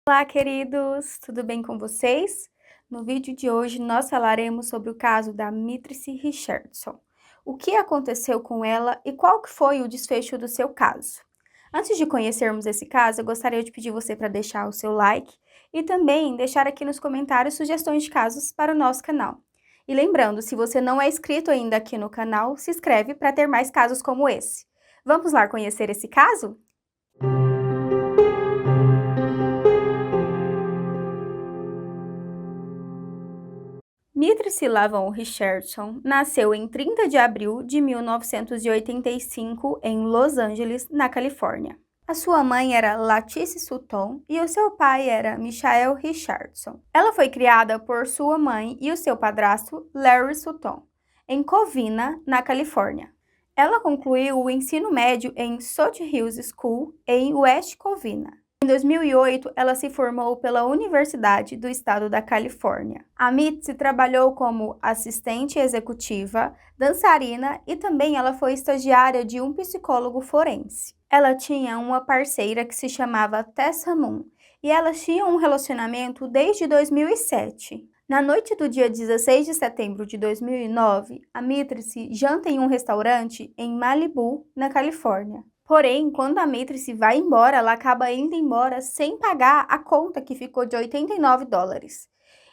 Olá, queridos! Tudo bem com vocês? No vídeo de hoje, nós falaremos sobre o caso da Myrtrice Richardson. O que aconteceu com ela e qual que foi o desfecho do seu caso. Antes de conhecermos esse caso, eu gostaria de pedir você para deixar o seu like e também deixar aqui nos comentários sugestões de casos para o nosso canal. E lembrando, se você não é inscrito ainda aqui no canal, se inscreve para ter mais casos como esse. Vamos lá conhecer esse caso? Myrtrice Lavon Richardson nasceu em 30 de abril de 1985 em Los Angeles, na Califórnia. A sua mãe era Latice Sutton e o seu pai era Michael Richardson. Ela foi criada por sua mãe e o seu padrasto, Larry Sutton, em Covina, na Califórnia. Ela concluiu o ensino médio em Salt Hills School, em West Covina. Em 2008, ela se formou pela Universidade do Estado da Califórnia. A Myrtrice trabalhou como assistente executiva, dançarina e também ela foi estagiária de um psicólogo forense. Ela tinha uma parceira que se chamava Tessa Moon e elas tinham um relacionamento desde 2007. Na noite do dia 16 de setembro de 2009, a Myrtrice janta em um restaurante em Malibu, na Califórnia. Porém, quando a Myrtrice vai embora, ela acaba indo embora sem pagar a conta que ficou de $89.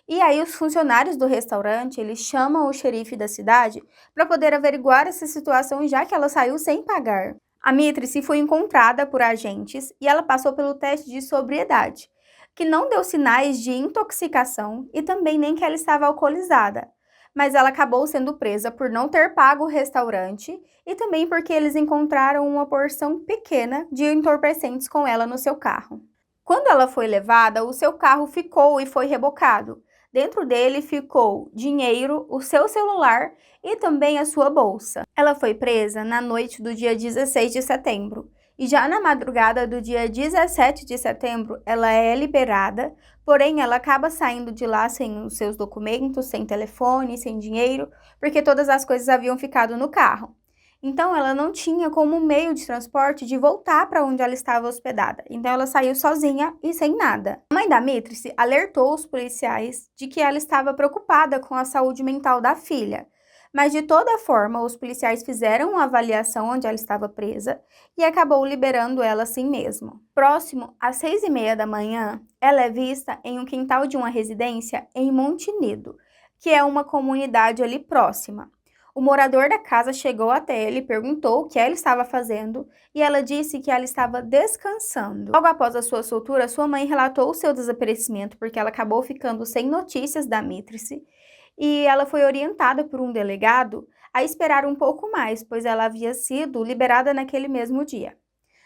E aí os funcionários do restaurante, eles chamam o xerife da cidade para poder averiguar essa situação, já que ela saiu sem pagar. A Myrtrice foi encontrada por agentes e ela passou pelo teste de sobriedade, que não deu sinais de intoxicação e também nem que ela estava alcoolizada. Mas ela acabou sendo presa por não ter pago o restaurante e também porque eles encontraram uma porção pequena de entorpecentes com ela no seu carro. Quando ela foi levada, o seu carro ficou e foi rebocado. Dentro dele ficou dinheiro, o seu celular e também a sua bolsa. Ela foi presa na noite do dia 16 de setembro. E já na madrugada do dia 17 de setembro, ela é liberada, porém ela acaba saindo de lá sem os seus documentos, sem telefone, sem dinheiro, porque todas as coisas haviam ficado no carro. Então ela não tinha como meio de transporte de voltar para onde ela estava hospedada. Então ela saiu sozinha e sem nada. A mãe da Myrtrice alertou os policiais de que ela estava preocupada com a saúde mental da filha. Mas de toda forma, os policiais fizeram uma avaliação onde ela estava presa e acabou liberando ela assim mesmo. Próximo, às 6h30 da manhã, ela é vista em um quintal de uma residência em Monte Nido, que é uma comunidade ali próxima. O morador da casa chegou até ele e perguntou o que ela estava fazendo e ela disse que ela estava descansando. Logo após a sua soltura, sua mãe relatou o seu desaparecimento porque ela acabou ficando sem notícias da Myrtrice e ela foi orientada por um delegado a esperar um pouco mais, pois ela havia sido liberada naquele mesmo dia.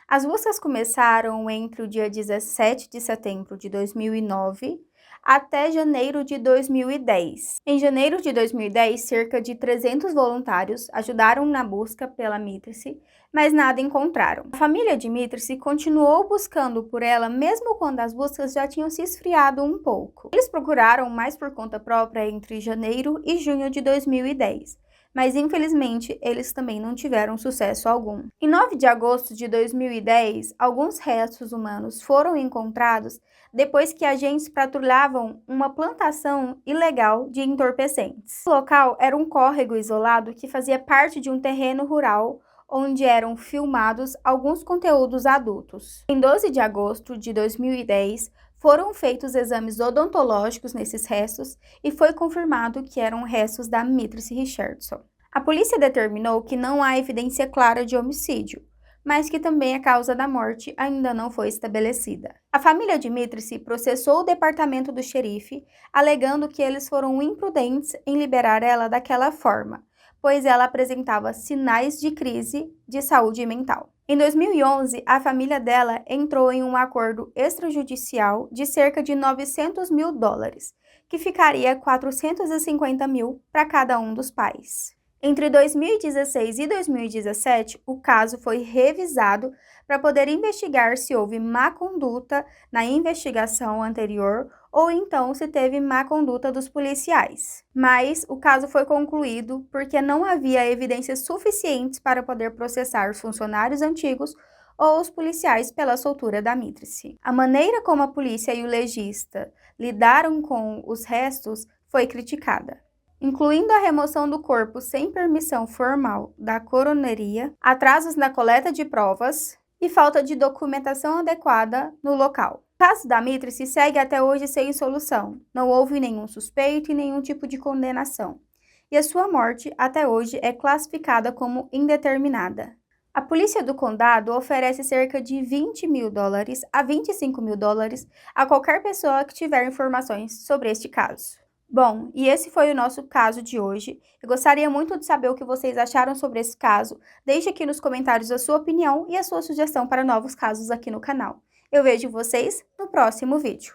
As buscas começaram entre o dia 17 de setembro de 2009 até janeiro de 2010. Em janeiro de 2010, cerca de 300 voluntários ajudaram na busca pela Myrtrice, mas nada encontraram. A família de Myrtrice continuou buscando por ela, mesmo quando as buscas já tinham se esfriado um pouco. Eles procuraram mais por conta própria entre janeiro e junho de 2010. Mas infelizmente eles também não tiveram sucesso algum. Em 9 de agosto de 2010, alguns restos humanos foram encontrados depois que agentes patrulhavam uma plantação ilegal de entorpecentes. O local era um córrego isolado que fazia parte de um terreno rural onde eram filmados alguns conteúdos adultos. Em 12 de agosto de 2010, foram feitos exames odontológicos nesses restos e foi confirmado que eram restos da Myrtrice Richardson. A polícia determinou que não há evidência clara de homicídio, mas que também a causa da morte ainda não foi estabelecida. A família de Myrtrice processou o departamento do xerife, alegando que eles foram imprudentes em liberar ela daquela forma, pois ela apresentava sinais de crise de saúde mental. Em 2011, a família dela entrou em um acordo extrajudicial de cerca de $900 mil, que ficaria 450 mil para cada um dos pais. Entre 2016 e 2017, o caso foi revisado para poder investigar se houve má conduta na investigação anterior ou então se teve má conduta dos policiais. Mas o caso foi concluído porque não havia evidências suficientes para poder processar os funcionários antigos ou os policiais pela soltura da Mitrice. A maneira como a polícia e o legista lidaram com os restos foi criticada, incluindo a remoção do corpo sem permissão formal da coroneria, atrasos na coleta de provas e falta de documentação adequada no local. O caso da Mitrice segue até hoje sem solução. Não houve nenhum suspeito e nenhum tipo de condenação. E a sua morte, até hoje, é classificada como indeterminada. A polícia do condado oferece cerca de $20.000 a $25.000 a qualquer pessoa que tiver informações sobre este caso. Bom, e esse foi o nosso caso de hoje. Eu gostaria muito de saber o que vocês acharam sobre esse caso. Deixe aqui nos comentários a sua opinião e a sua sugestão para novos casos aqui no canal. Eu vejo vocês no próximo vídeo.